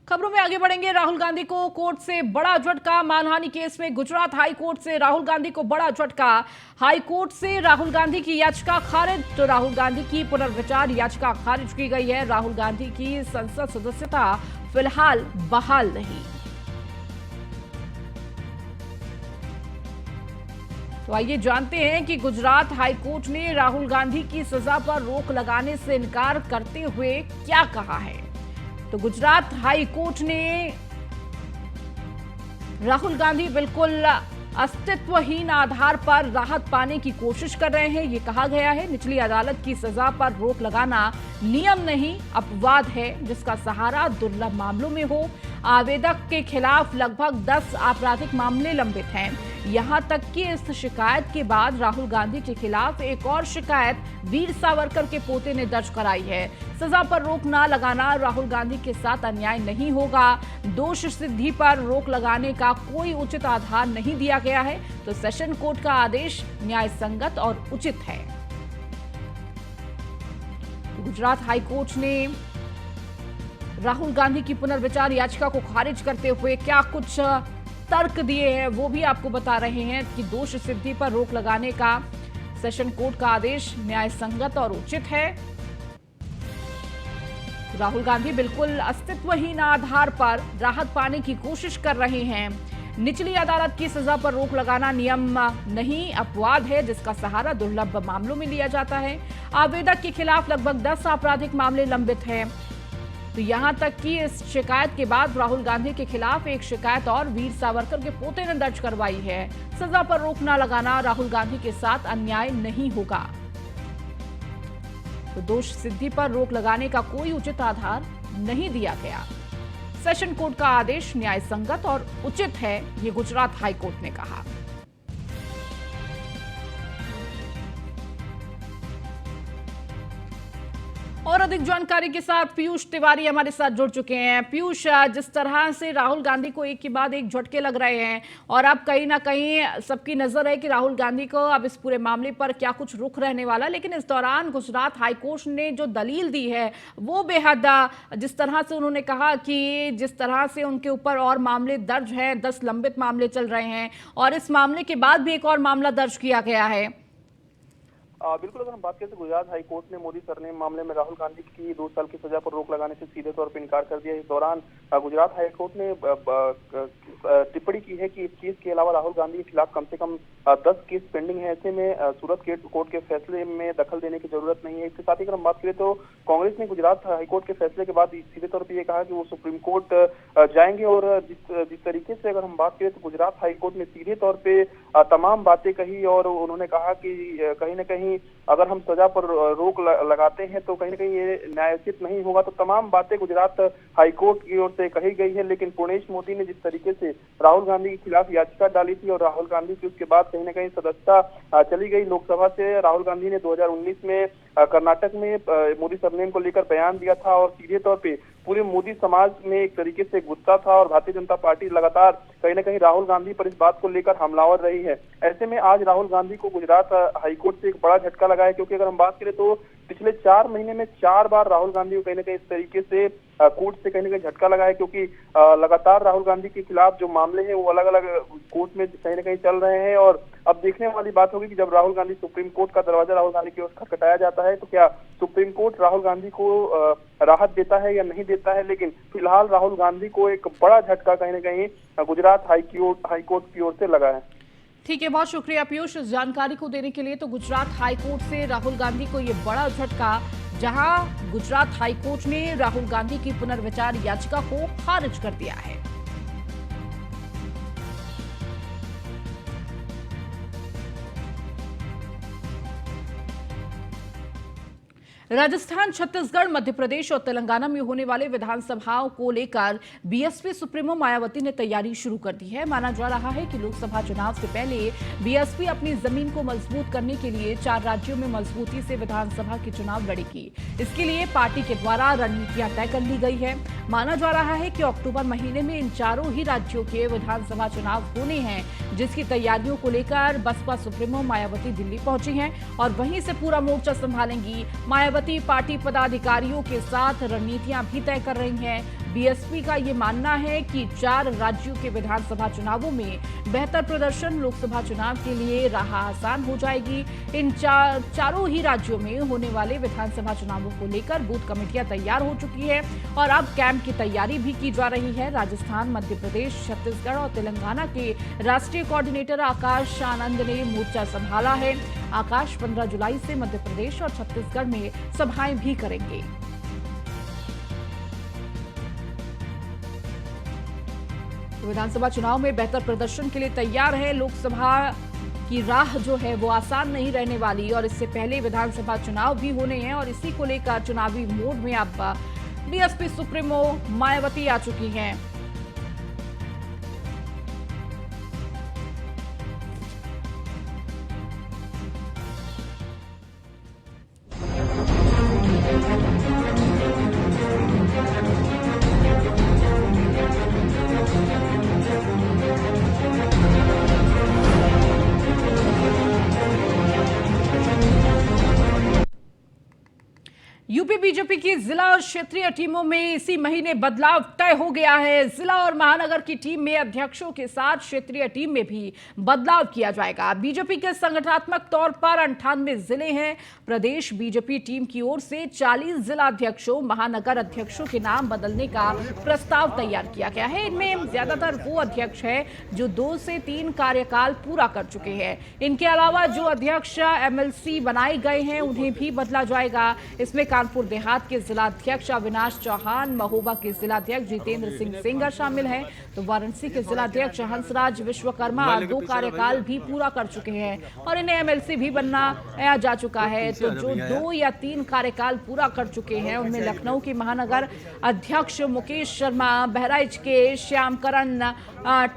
खबरों में आगे बढ़ेंगे। राहुल गांधी को कोर्ट से बड़ा झटका। मानहानि केस में गुजरात हाई कोर्ट से राहुल गांधी को बड़ा झटका। हाई कोर्ट से राहुल गांधी की याचिका खारिज। तो राहुल गांधी की पुनर्विचार याचिका खारिज की गई है। राहुल गांधी की संसद सदस्यता फिलहाल बहाल नहीं। तो आइए जानते हैं कि गुजरात हाई कोर्ट ने राहुल गांधी की सजा पर रोक लगाने से इनकार करते हुए क्या कहा है। तो गुजरात हाई कोर्ट ने राहुल गांधी बिल्कुल अस्तित्वहीन आधार पर राहत पाने की कोशिश कर रहे हैं, ये कहा गया है। निचली अदालत की सजा पर रोक लगाना नियम नहीं अपवाद है, जिसका सहारा दुर्लभ मामलों में हो। आवेदक के खिलाफ लगभग 10 आपराधिक मामले लंबित हैं। यहां तक कि इस शिकायत के बाद राहुल गांधी के खिलाफ एक और शिकायत वीर सावरकर के पोते ने दर्ज कराई है। सजा पर रोक न लगाना राहुल गांधी के साथ अन्याय नहीं होगा। दोष सिद्धि पर रोक लगाने का कोई उचित आधार नहीं दिया गया है, तो सेशन कोर्ट का आदेश न्याय संगत और उचित है। गुजरात हाई कोर्ट ने राहुल गांधी की पुनर्विचार याचिका को खारिज करते हुए क्या कुछ तर्क दिए हैं वो भी आपको बता रहे हैं कि दोष सिद्धि पर रोक लगाने का सेशन कोर्ट का आदेश न्याय संगत और उचित है। राहुल गांधी बिल्कुल अस्तित्वहीन आधार पर राहत पाने की कोशिश कर रहे हैं। निचली अदालत की सजा पर रोक लगाना नियम नहीं अपवाद है, जिसका सहारा दुर्लभ मामलों में लिया जाता है। आवेदक के खिलाफ लगभग 10 आपराधिक मामले लंबित हैं। तो यहां तक कि इस शिकायत के बाद राहुल गांधी के खिलाफ एक शिकायत और वीर सावरकर के पोते ने दर्ज करवाई है। सजा पर रोक न लगाना राहुल गांधी के साथ अन्याय नहीं होगा। तो दोष सिद्धि पर रोक लगाने का कोई उचित आधार नहीं दिया गया। सेशन कोर्ट का आदेश न्याय संगत और उचित है, ये गुजरात हाई कोर्ट ने कहा। और अधिक जानकारी के साथ पीयूष तिवारी हमारे साथ जुड़ चुके हैं। पीयूष, जिस तरह से राहुल गांधी को एक के बाद एक झटके लग रहे हैं और अब कहीं ना कहीं सबकी नजर है कि राहुल गांधी को अब इस पूरे मामले पर क्या कुछ रुख रहने वाला, लेकिन इस दौरान गुजरात हाईकोर्ट ने जो दलील दी है वो बेहद, जिस तरह से उन्होंने कहा कि जिस तरह से उनके ऊपर और मामले दर्ज हैं, 10 लंबित मामले चल रहे हैं और इस मामले के बाद भी एक और मामला दर्ज किया गया है। बिल्कुल, अगर हम बात करें तो गुजरात हाई कोर्ट ने मोदी सरनेम मामले में राहुल गांधी की 2 साल की सजा पर रोक लगाने से सीधे तौर पर इनकार कर दिया। इस दौरान गुजरात हाई कोर्ट ने टिप्पणी की है कि इस केस के अलावा राहुल गांधी के खिलाफ कम से कम 10 केस पेंडिंग है। ऐसे में सूरत कोर्ट के फैसले में दखल देने की जरूरत नहीं है। इसके साथ ही अगर हम बात करें तो कांग्रेस ने गुजरात हाईकोर्ट के फैसले के बाद सीधे तौर पर यह कहा कि वो सुप्रीम कोर्ट जाएंगे और जिस तरीके से अगर हम बात करें तो गुजरात हाईकोर्ट ने सीधे तौर पर तमाम बातें कही और उन्होंने कहा कि कहीं ना कहीं अगर हम सजा पर रोक लगाते हैं तो कहीं ना कहीं ये न्यायोचित नहीं होगा। तो तमाम बातें गुजरात हाईकोर्ट की ओर से कही गई है, लेकिन पुणेश मोदी ने जिस तरीके से राहुल गांधी के खिलाफ याचिका डाली थी और राहुल गांधी की उसके बाद कहीं ना कहीं सदस्यता चली गई लोकसभा से। राहुल गांधी ने 2019 में कर्नाटक में मोदी सरनेम को लेकर बयान दिया था और सीधे तौर पे पूरे मोदी समाज में एक तरीके से गुस्सा था और भारतीय जनता पार्टी लगातार कहीं ना कहीं राहुल गांधी पर इस बात को लेकर हमलावर रही है। ऐसे में आज राहुल गांधी को गुजरात हाईकोर्ट से एक बड़ा झटका लगा है, क्योंकि अगर हम बात करें तो पिछले 4 महीने में 4 बार राहुल गांधी को कहीं ना कहीं इस तरीके से कोर्ट से कहीं ना कहीं झटका लगा है, क्योंकि लगातार राहुल गांधी के खिलाफ जो मामले हैं वो अलग अलग कोर्ट में कहीं ना कहीं चल रहे हैं। और अब देखने वाली बात होगी कि जब राहुल गांधी सुप्रीम कोर्ट का दरवाजा राहुल गांधी की ओर खटखटाया जाता है तो क्या सुप्रीम कोर्ट राहुल गांधी को राहत देता है या नहीं देता है। लेकिन फिलहाल राहुल गांधी को एक बड़ा झटका कहीं ना कहीं गुजरात हाईकोर्ट की ओर से लगा है। ठीक है, बहुत शुक्रिया पीयूष इस जानकारी को देने के लिए। तो गुजरात हाईकोर्ट से राहुल गांधी को ये बड़ा झटका, जहां गुजरात हाईकोर्ट ने राहुल गांधी की पुनर्विचार याचिका को खारिज कर दिया है। राजस्थान, छत्तीसगढ़, मध्य प्रदेश और तेलंगाना में होने वाले विधानसभाओं को लेकर बीएसपी सुप्रीमो मायावती ने तैयारी शुरू कर दी है। माना जा रहा है कि लोकसभा चुनाव से पहले बीएसपी अपनी जमीन को मजबूत करने के लिए 4 राज्यों में मजबूती से विधानसभा के चुनाव लड़ेगी। इसके लिए पार्टी के द्वारा रणनीतियां तय कर ली गई है। माना जा रहा है कि अक्टूबर महीने में इन चारों ही राज्यों के विधानसभा चुनाव होने हैं, जिसकी तैयारियों को लेकर बसपा सुप्रीमो मायावती दिल्ली पहुंची हैं और वहीं से पूरा मोर्चा संभालेंगी। मायावती पार्टी पदाधिकारियों के साथ रणनीतियां भी तय कर रही हैं। बीएसपी का ये मानना है कि 4 राज्यों के विधानसभा चुनावों में बेहतर प्रदर्शन लोकसभा चुनाव के लिए राह आसान हो जाएगी। इन चारों ही राज्यों में होने वाले विधानसभा चुनावों को लेकर बूथ कमेटियां तैयार हो चुकी है और अब कैंप की तैयारी भी की जा रही है। राजस्थान, मध्य प्रदेश, छत्तीसगढ़ और तेलंगाना के राष्ट्रीय कोऑर्डिनेटर आकाश आनंद ने मोर्चा संभाला है। आकाश 15 जुलाई से मध्य प्रदेश और छत्तीसगढ़ में सभाएं भी करेंगे। विधानसभा चुनाव में बेहतर प्रदर्शन के लिए तैयार है। लोकसभा की राह जो है वो आसान नहीं रहने वाली और इससे पहले विधानसभा चुनाव भी होने हैं और इसी को लेकर चुनावी मोड में अब बीएसपी सुप्रीमो मायावती आ चुकी हैं। यूपी बीजेपी की जिला और क्षेत्रीय टीमों में इसी महीने बदलाव तय हो गया है। जिला और महानगर की टीम में अध्यक्षों के साथ क्षेत्रीय टीम में भी बदलाव किया जाएगा। बीजेपी के संगठनात्मक तौर पर 98 जिले हैं। प्रदेश बीजेपी टीम की ओर से 40 जिला अध्यक्षों, महानगर अध्यक्षों के नाम बदलने का प्रस्ताव तैयार किया गया है। इनमें ज्यादातर वो अध्यक्ष हैं जो 2 से 3 कार्यकाल पूरा कर चुके हैं। इनके अलावा जो अध्यक्ष एमएलसी बनाए गए हैं उन्हें भी बदला जाएगा। इसमें कानपुर देहात के जिलाध्यक्ष अविनाश चौहान, महोबा के जिलाध्यक्ष जितेंद्र सिंह सेंगर शामिल हैं, तो वाराणसी के जिलाध्यक्ष हंसराज विश्वकर्मा 2 कार्यकाल भी पूरा कर चुके हैं और इन्हें एमएलसी भी बनाया जा चुका है। तो जो 2 या 3 कार्यकाल पूरा कर चुके हैं उनमें लखनऊ के महानगर अध्यक्ष मुकेश शर्मा, बहराइच के श्यामकरण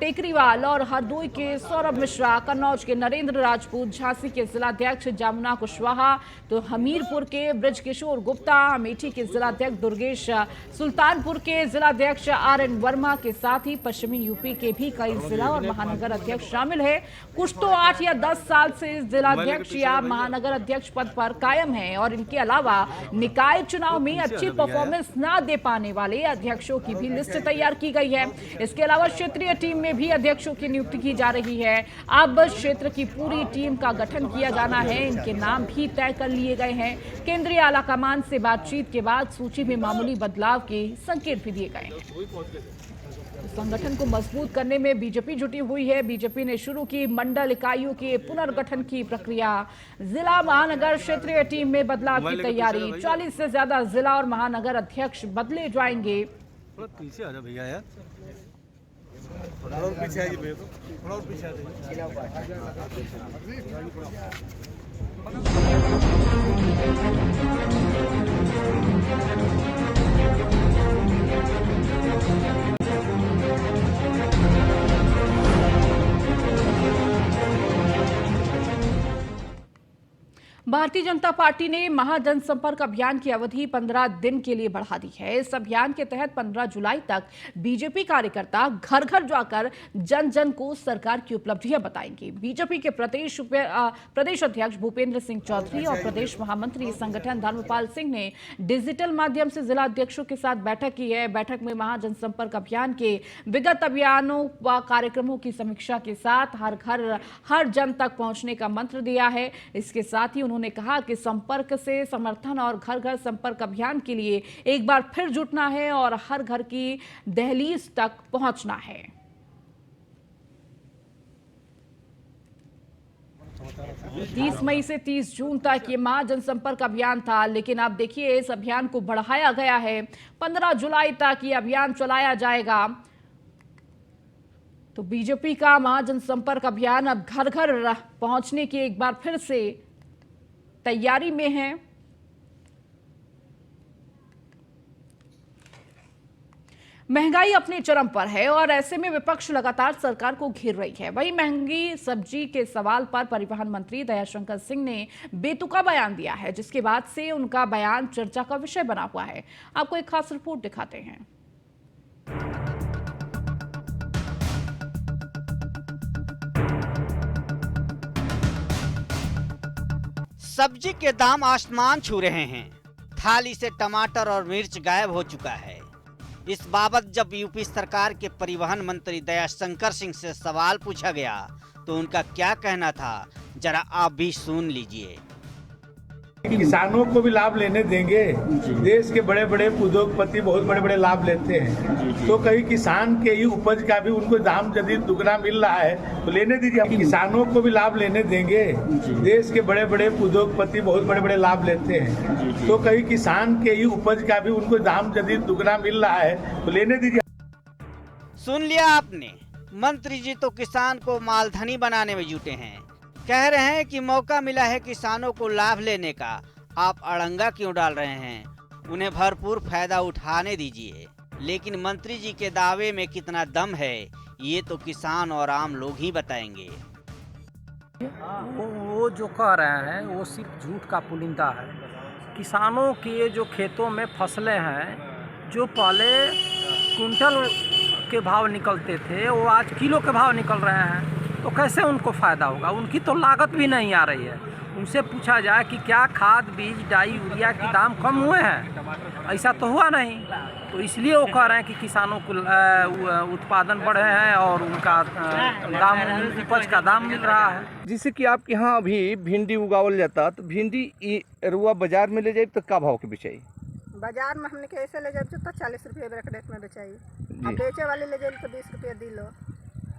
टेकरीवाल और हरदोई के सौरभ मिश्रा, कन्नौज के नरेंद्र राजपूत, झांसी के जिलाध्यक्ष जामुना कुशवाहा, तो हमीरपुर के ब्रजकिशोर गुप्ता, अमेठी के जिलाध्यक्ष दुर्गेश, सुल्तानपुर के जिलाध्यक्ष आरएन वर्मा के साथ ही पश्चिमी यूपी के भी कई जिला और महानगर अध्यक्ष शामिल है। कुछ तो 8 या 10 साल से जिलाध्यक्ष या महानगर अध्यक्ष पद पर कायम हैं और इनके अलावा निकाय चुनाव में अच्छी परफॉर्मेंस न दे पाने वाले अध्यक्षों की भी लिस्ट तैयार की गई है। इसके अलावा क्षेत्रीय टीम में भी अध्यक्षों की नियुक्ति की जा रही है। अब क्षेत्र की पूरी टीम का गठन किया जाना है। इनके नाम भी तय कर लिए गए हैं। केंद्रीय आला कमान से बातचीत के बाद सूची में मामूली बदलाव के संकेत भी दिए गए हैं। संगठन को मजबूत करने में बीजेपी जुटी हुई है। बीजेपी ने शुरू की मंडल इकाइयों के पुनर्गठन की प्रक्रिया। जिला महानगर क्षेत्रीय टीम में बदलाव की तैयारी। 40 से ज्यादा जिला और महानगर अध्यक्ष बदले जाएंगे। पीछे आ जा भैया यार, थोड़ा और पीछे आ जाइए, थोड़ा और पीछे आ भारतीय जनता पार्टी ने महाजनसंपर्क अभियान की अवधि 15 दिन के लिए बढ़ा दी है। इस अभियान के तहत 15 जुलाई तक बीजेपी कार्यकर्ता घर घर जाकर जन जन को सरकार की उपलब्धियां बताएंगे। बीजेपी के प्रदेश अध्यक्ष भूपेंद्र सिंह चौधरी और प्रदेश महामंत्री संगठन धर्मपाल सिंह ने डिजिटल माध्यम से जिला अध्यक्षों के साथ बैठक की है। बैठक में महाजनसंपर्क अभियान के विगत अभियानों व कार्यक्रमों की समीक्षा के साथ हर घर हर जन तक पहुंचने का मंत्र दिया है। इसके साथ ही उन्होंने कहा कि संपर्क से समर्थन और घर घर संपर्क अभियान के लिए एक बार फिर जुटना है और हर घर की दहलीज तक पहुंचना है। तीस मई से 30 जून तक ये महाजनसंपर्क अभियान था, लेकिन अब देखिए इस अभियान को बढ़ाया गया है। 15 जुलाई तक ये अभियान चलाया जाएगा। तो बीजेपी का महाजनसंपर्क अभियान अब घर घर पहुंचने की एक बार फिर से तैयारी में है। महंगाई अपने चरम पर है और ऐसे में विपक्ष लगातार सरकार को घेर रही है। वहीं महंगी सब्जी के सवाल पर परिवहन मंत्री दयाशंकर सिंह ने बेतुका बयान दिया है, जिसके बाद से उनका बयान चर्चा का विषय बना हुआ है। आपको एक खास रिपोर्ट दिखाते हैं। सब्जी के दाम आसमान छू रहे हैं। थाली से टमाटर और मिर्च गायब हो चुका है। इस बाबत जब यूपी सरकार के परिवहन मंत्री दयाशंकर सिंह से सवाल पूछा गया तो उनका क्या कहना था, जरा आप भी सुन लीजिए। किसानों को भी लाभ लेने देंगे। देश के बड़े बड़े उद्योगपति बहुत बड़े बड़े लाभ लेते हैं, तो कहीं किसान के ही उपज का भी उनको दाम यदि दुगना मिल रहा है तो लेने दीजिए। किसानों को भी लाभ लेने देंगे। देश के बड़े बड़े उद्योगपति बहुत बड़े बड़े लाभ लेते हैं, तो कहीं किसान के ही उपज का भी उनको दाम यदि दुगना मिल रहा है तो लेने दीजिए। सुन लिया आपने, मंत्री जी तो किसान को मालधनी बनाने में जुटे हैं। कह रहे हैं कि मौका मिला है किसानों को लाभ लेने का, आप अड़ंगा क्यों डाल रहे हैं, उन्हें भरपूर फायदा उठाने दीजिए। लेकिन मंत्री जी के दावे में कितना दम है ये तो किसान और आम लोग ही बताएंगे। वो जो कह रहे हैं वो सिर्फ झूठ का पुलिंदा है। किसानों के जो खेतों में फसलें हैं, जो पहले कुंटल के भाव निकलते थे वो आज किलो के भाव निकल रहे हैं, तो कैसे उनको फ़ायदा होगा? उनकी तो लागत भी नहीं आ रही है। उनसे पूछा जाए कि क्या खाद बीज डाई यूरिया के दाम कम हुए हैं? ऐसा तो हुआ नहीं। तो इसलिए वो कह रहे हैं कि किसानों को उत्पादन बढ़े हैं और उनका दाम, उपज का दाम मिल रहा है। जैसे कि आपके यहाँ अभी भिंडी उगावल जाता, तो भिंडी रुआ बाजार में ले जाए तो का भाव के बेचाई? बाजार में हमने कैसे ले जाए तो 40 रुपये रेट में बेचाई, अब बेचे वाले ले जाए तो 20 रुपये दिलो।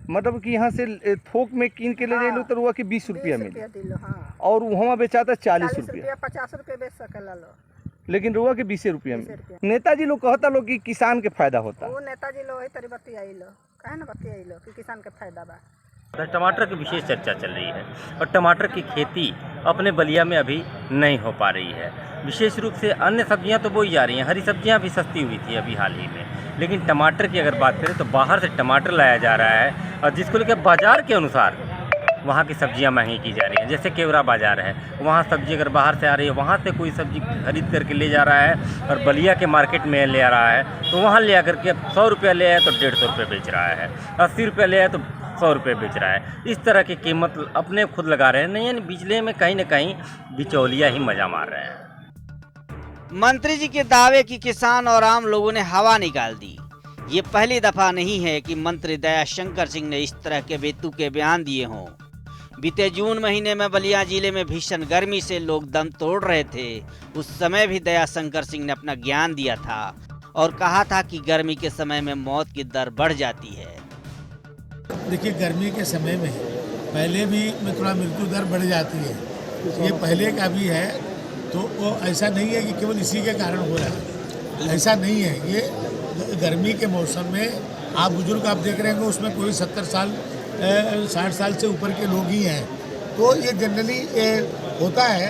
मतलब कि यहाँ से थोक में कीन के ले जाए तो रुआ के 20 रुपया मिले, हाँ। और वहाँ बेचाता 40 रुपया, 50 रुपये बेच सकेला लो, लेकिन रुआ के 20 रुपया में। नेताजी लोग कहता लोग कि किसान के फायदा होता। वो नेताजी लोग है तरी बतियाई लो, कहे ना बतियाई लो कि किसान के फायदा बा। टमाटर की विशेष चर्चा चल रही है और टमाटर की खेती अपने बलिया में अभी नहीं हो पा रही है। विशेष रूप से अन्य सब्जियां तो बोई जा रही हैं, हरी सब्जियां भी सस्ती हुई थी अभी हाल ही में, लेकिन टमाटर की अगर बात करें तो बाहर से टमाटर लाया जा रहा है और जिसको लेकर बाज़ार के अनुसार वहाँ की सब्जियां महंगी की जा रही हैं। जैसे केवरा बाज़ार है, वहाँ सब्जी अगर बाहर से आ रही है, वहाँ से कोई सब्जी खरीद करके ले जा रहा है और बलिया के मार्केट में ले आ रहा है, तो वहाँ ले आकर के 100 रुपया ले आए तो 150 रुपये बेच रहा है, 80 रुपया ले आए तो 100 रुपये बेच रहा है। इस तरह की कीमत अपने खुद लगा रहे हैं, नहीं यानी बिचले में कहीं ना कहीं बिचौलिया ही मजा मार रहे हैं। मंत्री जी के दावे की किसान और आम लोगों ने हवा निकाल दी। ये पहली दफा नहीं है कि मंत्री दयाशंकर सिंह ने इस तरह के बेतुके बयान दिए हों। बीते जून महीने में बलिया जिले में भीषण गर्मी से लोग दम तोड़ रहे थे। उस समय भी दयाशंकर सिंह ने अपना ज्ञान दिया था और कहा था कि गर्मी के समय में मौत की दर बढ़ जाती है। देखिए, गर्मी के समय में पहले भी में थोड़ा मृत्यु दर बढ़ जाती है, ये पहले का भी है, तो वो ऐसा नहीं है कि केवल इसी के कारण हो रहा है, ऐसा नहीं है। ये गर्मी के मौसम में आप बुजुर्ग आप देख रहे होंगे, उसमें कोई 70 साल 60 साल से ऊपर के लोग ही हैं, तो ये जनरली होता है।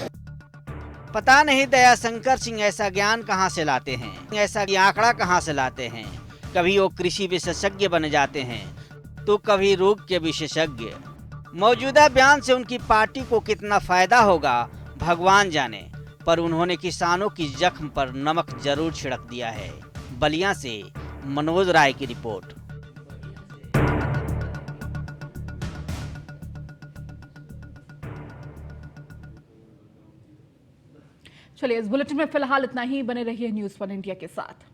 पता नहीं दयाशंकर सिंह ऐसा ज्ञान कहाँ से लाते हैं, ऐसा आंकड़ा कहाँ से लाते हैं। कभी वो कृषि विशेषज्ञ बन जाते हैं तो कभी रोग के विशेषज्ञ। मौजूदा बयान से उनकी पार्टी को कितना फायदा होगा भगवान जाने, पर उन्होंने किसानों की जख्म पर नमक जरूर छिड़क दिया है। बलिया से मनोज राय की रिपोर्ट। चलिए, इस बुलेटिन में फिलहाल इतना ही। बने रहिए न्यूज़ 1 इंडिया के साथ।